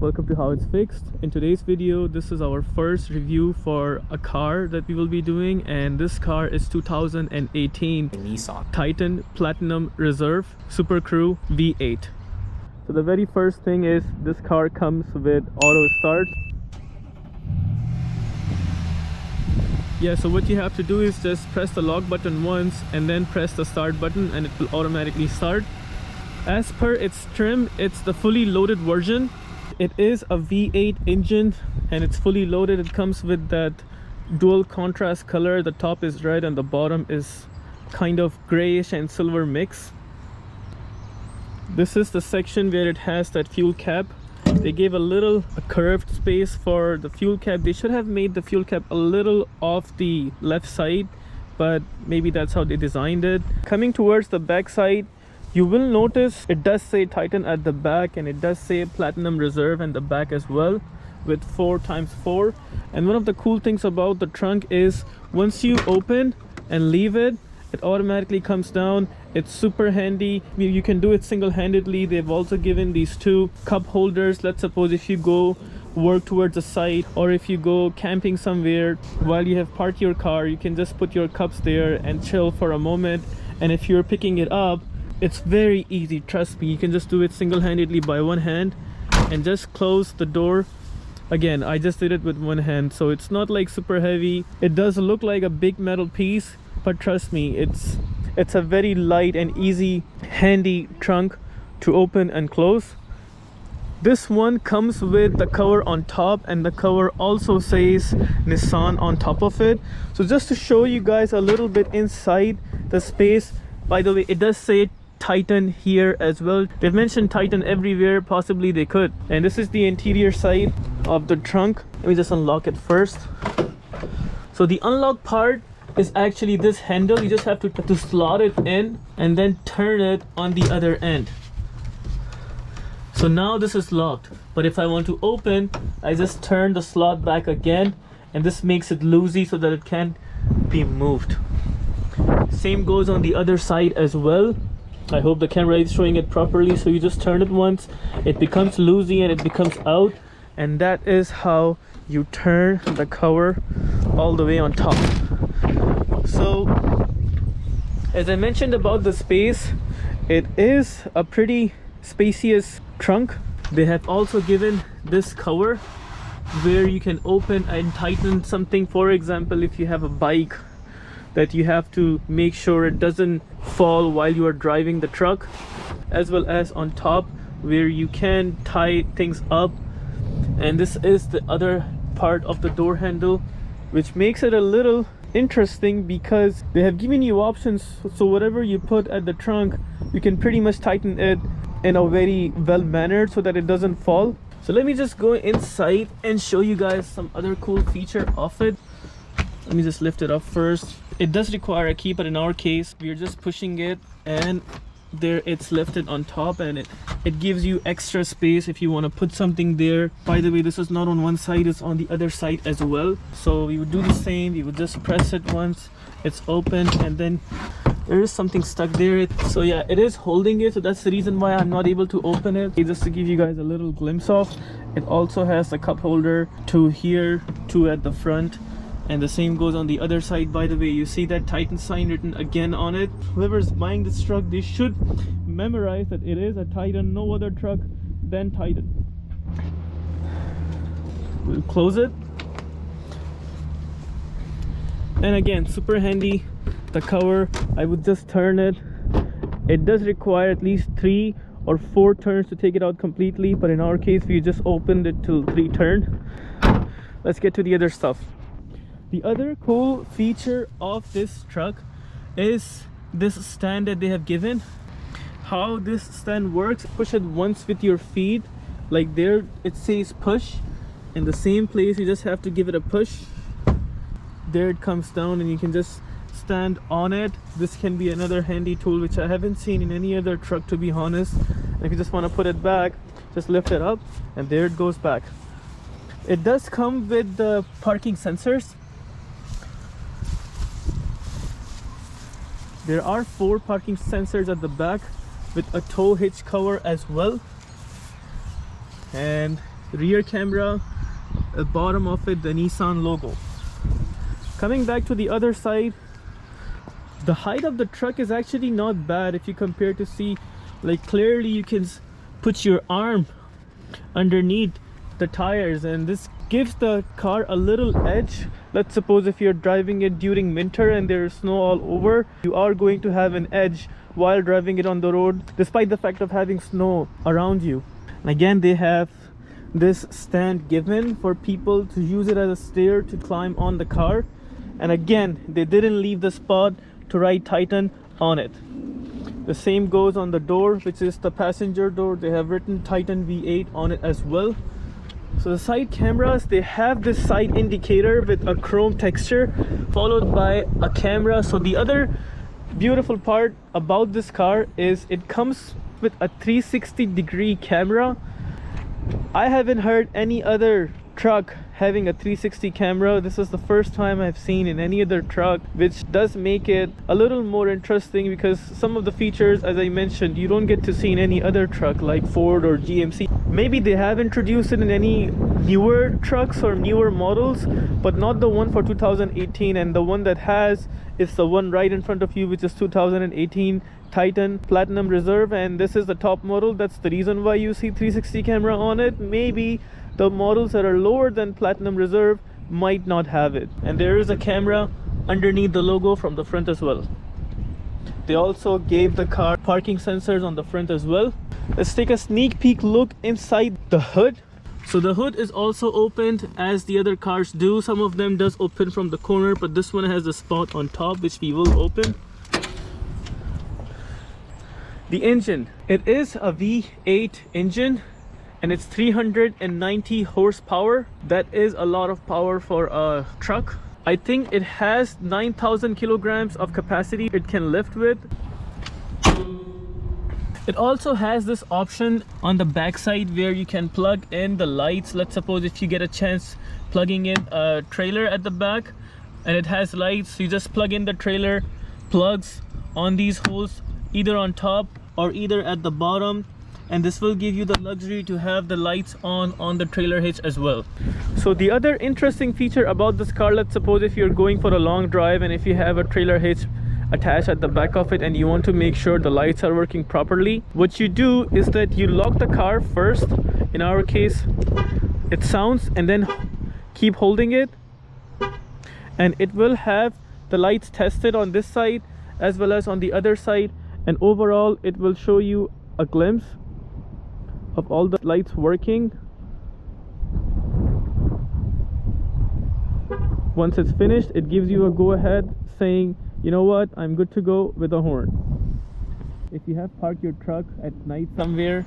welcome to How It's Fixed. In today's video, this is our first review for a car that we will be doing, and this car is 2018 Nissan Titan Platinum Reserve Super Crew V8. So the very first thing is this car comes with auto start. Yeah, so what you have to do is just press the lock button once and then press the start button and it will automatically start. As per its trim, it's the fully loaded version. It is a V8 engine and it's fully loaded. It comes with that dual contrast color. The top is red and the bottom is kind of grayish and silver mix. This is the section where it has that fuel cap. They gave a curved space for the fuel cap. They should have made the fuel cap a little off the left side, but maybe that's how they designed it. Coming towards the back side, you will notice it does say Titan at the back, and it does say Platinum Reserve in the back as well with 4x4. And one of the cool things about the trunk is once you open and leave it, it automatically comes down. It's super handy. You can do it single-handedly. They've also given these two cup holders. Let's suppose if you go work towards the site, or if you go camping somewhere while you have parked your car, you can just put your cups there and chill for a moment. And if you're picking it up, it's very easy, trust me. You can just do it single-handedly by one hand and just close the door. Again, I just did it with one hand, so it's not like super heavy. It does look like a big metal piece, but trust me, it's a very light and easy, handy trunk to open and close. This one comes with the cover on top, and the cover also says Nissan on top of it. So just to show you guys a little bit inside the space, by the way, it does say Titan here as well. They've mentioned Titan everywhere, possibly they could. And this is the interior side of the trunk. Let me just unlock it first. So the unlock part is actually this handle. You just have to slot it in and then turn it on the other end. So now this is locked, but if I want to open, I just turn the slot back again, and this makes it loosey so that it can't be moved. Same goes on the other side as well. I hope the camera is showing it properly. So you just turn it once, it becomes loosey and it becomes out, and that is how you turn the cover all the way on top. So as I mentioned about the space, it is a pretty spacious trunk. They have also given this cover where you can open and tighten something. For example, if you have a bike that you have to make sure it doesn't fall while you are driving the truck, as well as on top where you can tie things up. And this is the other part of the door handle, which makes it a little interesting because they have given you options. So whatever you put at the trunk, you can pretty much tighten it in a very well mannered so that it doesn't fall. So let me just go inside and show you guys some other cool feature of it. Let me just lift it up first. It does require a key, but in our case we are just pushing it and there it's lifted on top, and it gives you extra space if you want to put something there. By the way, this is not on one side, it's on the other side as well. So we would do the same. You would just press it once, it's open, and then there is something stuck there. So yeah, it is holding it, so that's the reason why I'm not able to open it. Just to give you guys a little glimpse of it, also has a cup holder, two here, two at the front, and the same goes on the other side. By the way, you see that Titan sign written again on it. Whoever's buying this truck, they should memorize that it is a Titan, no other truck than Titan. We'll close it, and again, super handy. The cover, I would just turn it. It does require at least 3 or 4 turns to take it out completely, but in our case we just opened it till 3 turns. Let's get to the other stuff. The other cool feature of this truck is this stand that they have given. How this stand works: push it once with your feet, like there it says push, in the same place you just have to give it a push. There it comes down and you can just stand on it. This can be another handy tool which I haven't seen in any other truck, to be honest. And if you just want to put it back, just lift it up and there it goes back. It does come with the parking sensors. There are 4 parking sensors at the back with a tow hitch cover as well. And rear camera, at the bottom of it the Nissan logo. Coming back to the other side, the height of the truck is actually not bad if you compare to see, like clearly you can put your arm underneath the tires, and this gives the car a little edge. Let's suppose if you're driving it during winter and there's snow all over, you are going to have an edge while driving it on the road despite the fact of having snow around you. And again, they have this stand given for people to use it as a stair to climb on the car, and again they didn't leave the spot to write Titan on it. The same goes on the door, which is the passenger door. They have written Titan V8 on it as well. So the side cameras, they have this side indicator with a chrome texture followed by a camera. So the other beautiful part about this car is it comes with a 360-degree camera. I haven't heard any other truck having a 360 camera. This is the first time I've seen in any other truck, which does make it a little more interesting because some of the features, as I mentioned, you don't get to see in any other truck like Ford or GMC. Maybe they have introduced it in any newer trucks or newer models, but not the one for 2018. And the one that has is the one right in front of you, which is 2018 Titan Platinum Reserve, and this is the top model. That's the reason why you see 360 camera on it. Maybe the models that are lower than Platinum Reserve might not have it. And there is a camera underneath the logo from the front as well. They also gave the car parking sensors on the front as well. Let's take a sneak peek look inside the hood. So the hood is also opened as the other cars do. Some of them does open from the corner, but this one has a spot on top which we will open. The engine, it is a V8 engine and it's 390 horsepower. That is a lot of power for a truck. I think it has 9,000 kilograms of capacity it can lift with. It also has this option on the back side where you can plug in the lights. Let's suppose if you get a chance plugging in a trailer at the back and it has lights, you just plug in the trailer plugs on these holes, either on top or either at the bottom, and this will give you the luxury to have the lights on the trailer hitch as well. So the other interesting feature about this car, let's suppose if you're going for a long drive and if you have a trailer hitch attached at the back of it and you want to make sure the lights are working properly, what you do is that you lock the car first. In our case it sounds, and then keep holding it, and it will have the lights tested on this side as well as on the other side, and overall it will show you a glimpse of all the lights working. Once it's finished, it gives you a go ahead saying, you know what, I'm good to go, with a horn. If you have parked your truck at night somewhere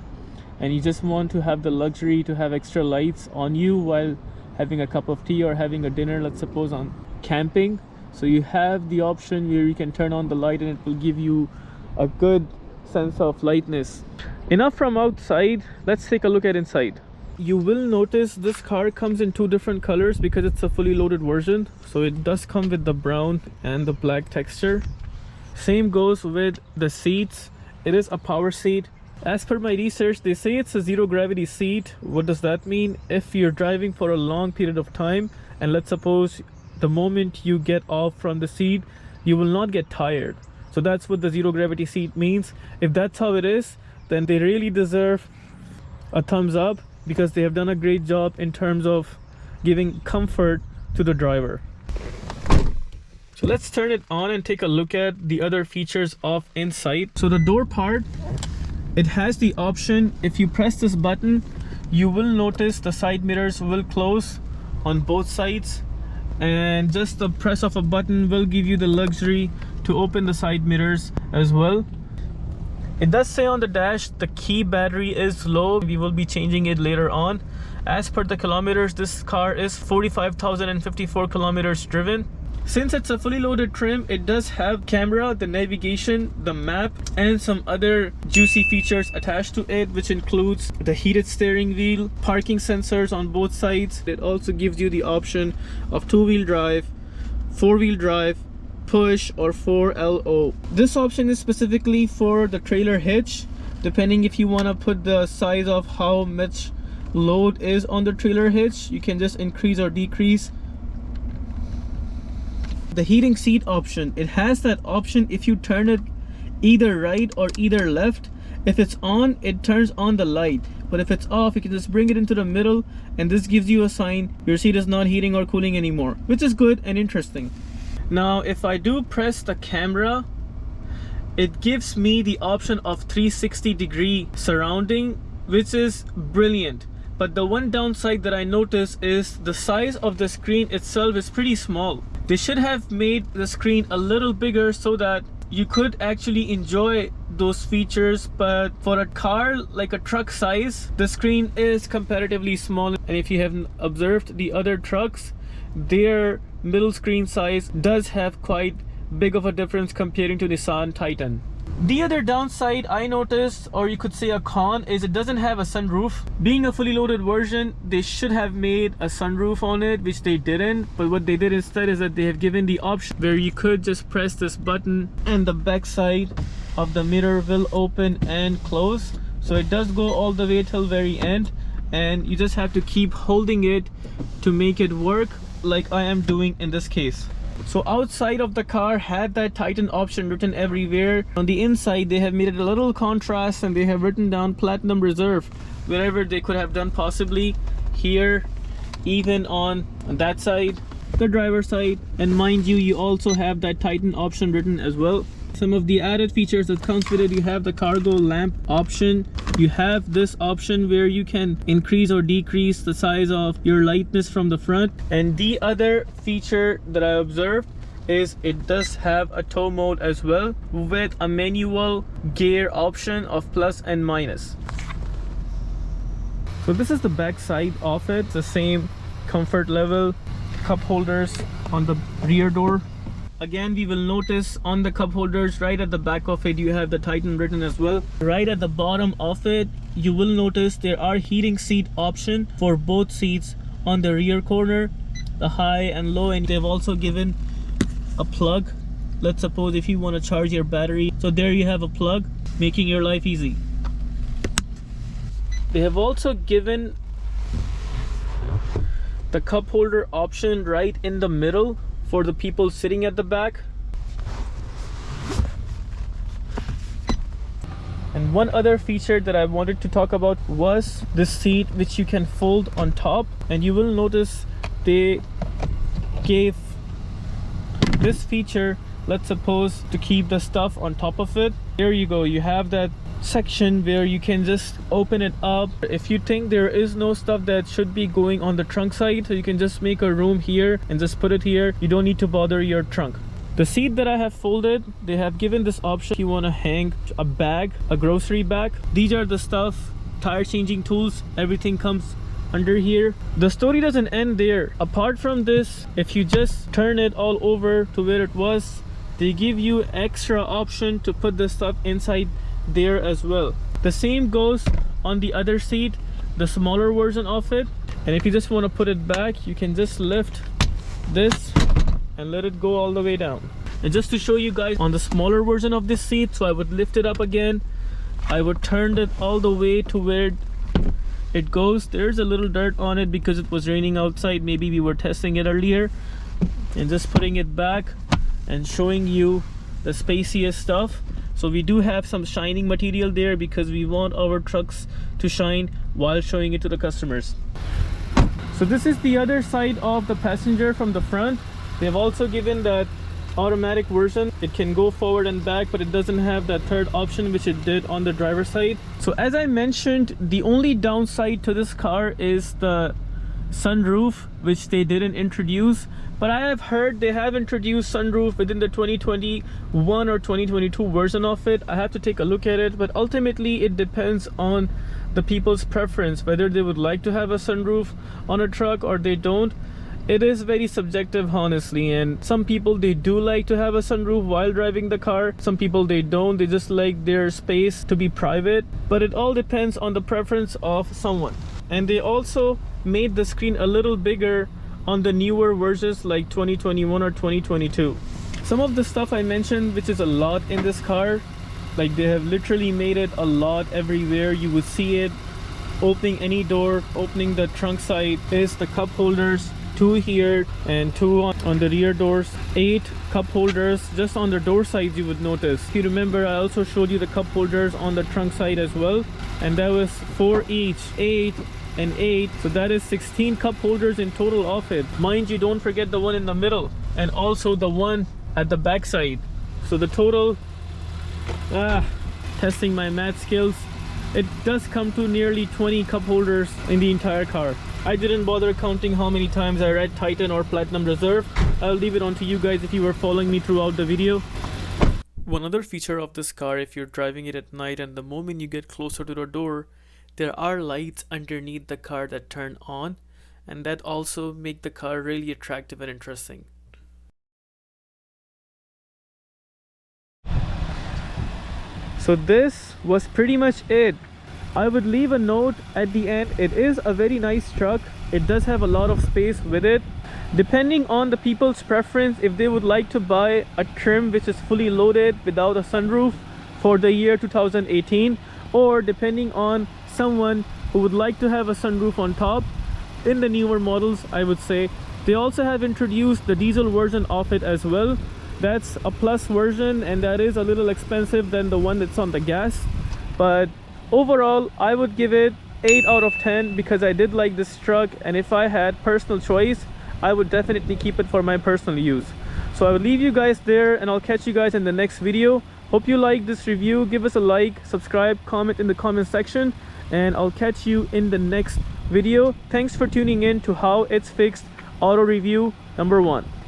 and you just want to have the luxury to have extra lights on you while having a cup of tea or having a dinner, let's suppose on camping, so you have the option where you can turn on the light and it will give you a good sense of lightness. Enough from outside, let's take a look at inside. You will notice this car comes in two different colors because it's a fully loaded version. So it does come with the brown and the black texture. Same goes with the seats. It is a power seat. As per my research, they say it's a zero gravity seat. What does that mean? If you're driving for a long period of time and let's suppose the moment you get off from the seat, you will not get tired. So that's what the zero gravity seat means. If that's how it is, then they really deserve a thumbs up because they have done a great job in terms of giving comfort to the driver. So let's turn it on and take a look at the other features of inside. So the door part, it has the option, if you press this button, you will notice the side mirrors will close on both sides, and just the press of a button will give you the luxury to open the side mirrors as well. It does say on the dash the key battery is low. We will be changing it later on. As per the kilometers, this car is 45,054 kilometers driven. Since it's a fully loaded trim, it does have camera, the navigation, the map, and some other juicy features attached to it, which includes the heated steering wheel, parking sensors on both sides. It also gives you the option of two-wheel drive, four-wheel drive, push, or 4LO. This option is specifically for the trailer hitch, depending if you want to put the size of how much load is on the trailer hitch. You can just increase or decrease. The heating seat option, it has that option if you turn it either right or either left. If it's on, it turns on the light, but if it's off, you can just bring it into the middle and this gives you a sign your seat is not heating or cooling anymore, which is good and interesting. Now if I do press the camera, it gives me the option of 360-degree surrounding, which is brilliant. But the one downside that I notice is the size of the screen itself is pretty small. They should have made the screen a little bigger so that you could actually enjoy those features, but for a car like a truck size, the screen is comparatively small. And if you haven't observed the other trucks, their middle screen size does have quite big of a difference comparing to Nissan Titan. The other downside I noticed, or you could say a con, is it doesn't have a sunroof. Being a fully loaded version, they should have made a sunroof on it, which they didn't. But what they did instead is that they have given the option where you could just press this button and the back side of the mirror will open and close. So it does go all the way till very end, and you just have to keep holding it to make it work, like I am doing in this case. So outside of the car had that Titan option written everywhere. On the inside they have made it a little contrast and they have written down Platinum Reserve wherever they could have done, possibly here, even on that side, the driver's side. And mind you, you also have that Titan option written as well. Some of the added features that comes with it, you have the cargo lamp option. You have this option where you can increase or decrease the size of your lightness from the front. And the other feature that I observed is it does have a tow mode as well, with a manual gear option of plus and minus. So this is the back side of it. It's the same comfort level. Cup holders on the rear door. Again, we will notice on the cup holders right at the back of it, you have the Titan written as well. Right at the bottom of it, you will notice there are heating seat option for both seats on the rear corner, the high and low. And they've also given a plug. Let's suppose if you want to charge your battery. So there you have a plug, making your life easy. They have also given the cup holder option right in the middle for the people sitting at the back. And one other feature that I wanted to talk about was this seat, which you can fold on top. And you will notice they gave this feature, let's suppose, to keep the stuff on top of it. There you go, you have that section where you can just open it up. If you think there is no stuff that should be going on the trunk side, so you can just make a room here and just put it here. You don't need to bother your trunk. The seat that I have folded, they have given this option. You want to hang a bag, a grocery bag. These are the stuff, tire changing tools, everything comes under here. The story doesn't end there. Apart from this, if you just turn it all over to where it was, they give you extra option to put the stuff inside there as well. The same goes on the other seat, the smaller version of it. And if you just want to put it back, you can just lift this and let it go all the way down. And just to show you guys on the smaller version of this seat, so I would lift it up again, I would turn it all the way to where it goes. There's a little dirt on it because it was raining outside. Maybe we were testing it earlier. And just putting it back and showing you the spaciest stuff. So we do have some shining material there because we want our trucks to shine while showing it to the customers. So this is the other side of the passenger from the front. They've also given that automatic version. It can go forward and back, but it doesn't have that third option which it did on the driver's side. So as I mentioned, the only downside to this car is the sunroof, which they didn't introduce. But I have heard they have introduced sunroof within the 2021 or 2022 version of it. I have to take a look at it, but ultimately it depends on the people's preference, whether they would like to have a sunroof on a truck or they don't. It is very subjective, honestly, and some people, they do like to have a sunroof while driving the car. Some people, they don't. They just like their space to be private. But it all depends on the preference of someone. And they also made the screen a little bigger on the newer versions like 2021 or 2022. Some of the stuff I mentioned, which is a lot in this car, like they have literally made it a lot everywhere. You would see it opening any door, opening the trunk side, is the cup holders. 2 here and 2 on the rear doors. 8 cup holders just on the door sides, you would notice. If you remember, I also showed you the cup holders on the trunk side as well, and that was 4 each. 8 and 8, so that is 16 cup holders in total of it. Mind you, don't forget the one in the middle and also the one at the back side. So the total, testing my math skills, it does come to nearly 20 cup holders in the entire car. I didn't bother counting how many times I read Titan or Platinum Reserve. I'll leave it on to you guys if you were following me throughout the video. One other feature of this car, if you're driving it at night and the moment you get closer to the door, there are lights underneath the car that turn on, and that also make the car really attractive and interesting. So this was pretty much it. I would leave a note at the end. It is a very nice truck. It does have a lot of space with it. Depending on the people's preference, if they would like to buy a trim which is fully loaded without a sunroof for the year 2018, or depending on someone who would like to have a sunroof on top in the newer models, I would say they also have introduced the diesel version of it as well. That's a plus version, and that is a little expensive than the one that's on the gas, but overall I would give it 8 out of 10 because I did like this truck, and if I had personal choice, I would definitely keep it for my personal use. So I will leave you guys there, and I'll catch you guys in the next video. Hope you like this review. Give us a like, subscribe, comment in the comment section, and I'll catch you in the next video. Thanks for tuning in to How It's Fixed Auto Review #1.